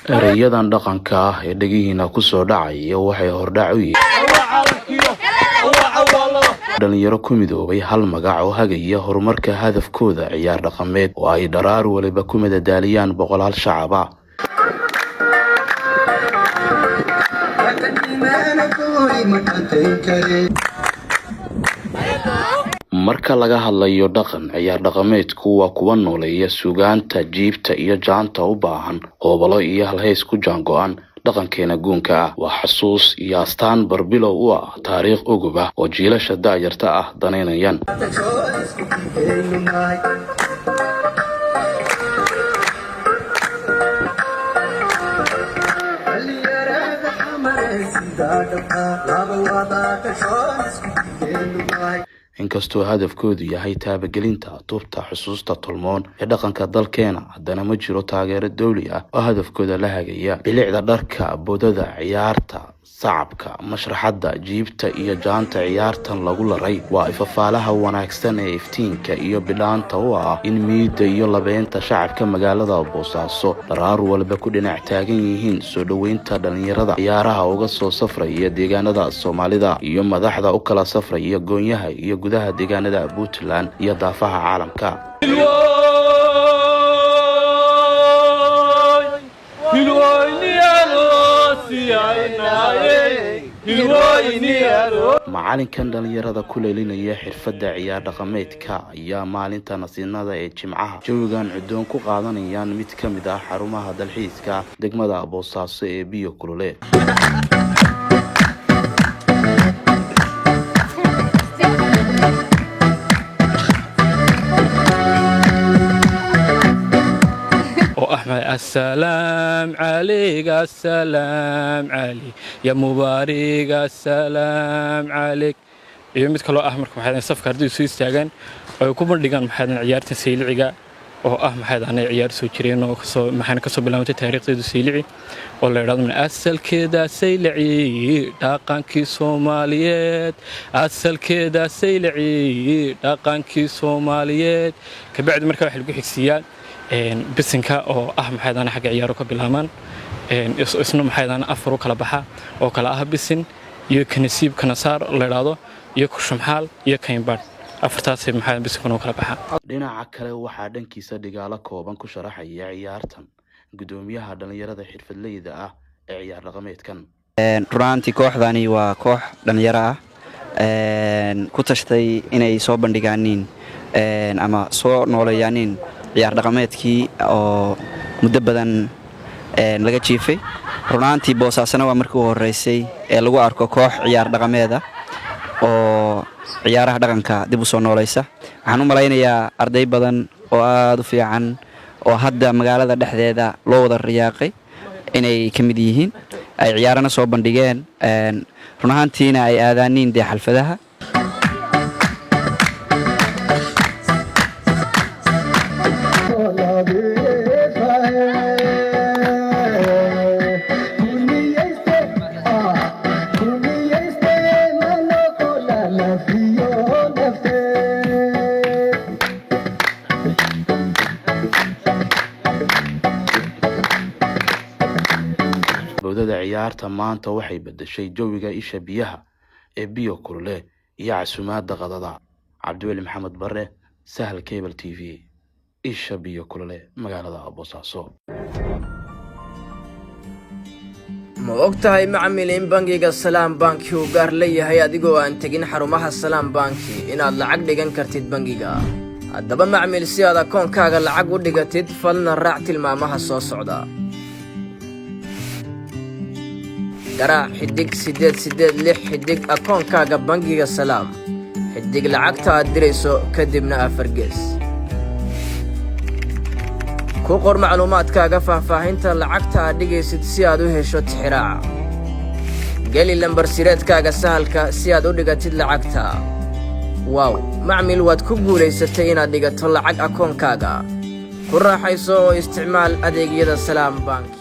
erayadan dhaqanka ah ee dhagihiina ku soo dhacay waxay hordhac u yihiin dhalinyaro ku midoobay hal magac oo hagaya horumarka hadafkooda ciyaar dhaqameed oo ay dharaar waliba ku madadaaliyaan boqolaal shacab ah. marka laga hadlayo dhaqan ciyaar dhaqameedku waa kuwa nooleeya suugaanta jiibta iyo jaanta u baahan hoobalo iyo halhays ku jaango'an dhaqankeena guunka ah waa xasuus iyo astaan barbilow u ah taariikh ugub ah oo jiilasha daayarta ah danaynayaan. inkastoo hadafkoodu yahay taabagelinta tubta xusuusta tolmoon ee dhaqanka dalkeena haddana ma jiro taageero dawli ah oo hadafkooda la hagaya bilicda dharka boodada ciyaarta sacabka mashraxadda jiibta iyo jaanta ciyaartan lagu laray waa ifafaalaha wanaagsan ee iftiinka iyo bidhaanta u ah in miida iyo labeenta shacabka magaalada Boosaaso dharaar walba ku dhinac taagan yihiin soo dhaweynta dhalinyarada ciyaaraha uga soo safraya deegaanada Soomaalida iyo madaxda u kala safraya goonyaha iyo gudaha deegaanada Puntland iyo daafaha caalamka. macalinkan dhalinyarada ku leelinaya xirfadda ciyaar dhaqameedka ayaa maalinta nasiinada ee Jimcaha jawigan cudoon ku qaadanayaan mid ka mid ah xarumaha dalxiiska degmada Boosaaso ee biyo kulule. السلام عليك السلام عليك يا مبارك السلام عليك iyo mid kale ahmarka maxay safka ardaydu soo istaagan oo ku bandhigaan maxay ciyaarta sayliga oo maxay ciyaar soo jireen oo maxay ka soo bilaawday taariikhdeedu saylici oo la yiraahdo asalkeeda saylici dhaqankii Soomaaliyeed asalkeeda saylici dhaqankii Soomaaliyeed ka bacdi markaa wax lagu xigsiiyaan bisinka oo maxay xagga ciyaaro ka bilaamaan isna maxay afar kala baxa oo kala ah bisin iyo kanasiib kanasaar la yiraahdo iyo ku shumxaal iyo kaynbad afartaas maxay bisinka oo kala baxa. dhinaca kale waxaa dhankiisa dhigaalo kooban ku sharaxaya ciyaartan gudoomiyaha dhalinyarada xirfadleyda ah ee ciyaar dhaqameedkan. runtii kooxdani waa koox dhalinyaro ah ku tashtay inay soo bandhigaaniin ama soo nooleeyaaniin ciyaar dhaqameedkii oo muddo badan laga jiifay. runtii Boosaasana waa markii ugu horeysay ee lagu arko koox ciyaar dhaqameed ah oo ciyaaraha dhaqanka dib u soo nooleysa. waxaan u maleynayaa arday badan oo aad u fiican oo hadda magaalada dhexdeeda loo wada riyaaqay inay ka mid yihiin ay ciyaarana soo bandhigeen runtiina ay aadaaniin xalfadaha. boodada ciyaarta maanta waxay bedeshay jawiga isha biyaha ee biyo kulule iyo casumaadda qadada. Cabdiweli Maxamed Barre, Sahal Cable TV, isha biyo kulule magaalada Boosaaso. ma ogtahay macmiil in bangiga Salaam Banki uu gaar leeyahay adigoo aan tagin xarumaha Salaam Banki inaad lacag dhigan kartid bangiga. haddaba macmiil si aad akoonkaaga lacag u dhigatid falna raac tilmaamaha soo socda. garaac xidig 886 xidig akoonkaaga bangiga Salaam xidig lacagta aad dirayso kadibna afar gees ku qor macluumaadkaaga faahfaahinta lacagta aad dhigaysid si aad u hesho tixraaca. geli lambar sireedkaaga sahalka si aad u dhigatid lacagta. wow macmiil waad ku guulaysatay inaad dhigato lacag akoonkaaga. ku raaxayso oo isticmaal adeegyada Salaam Bank.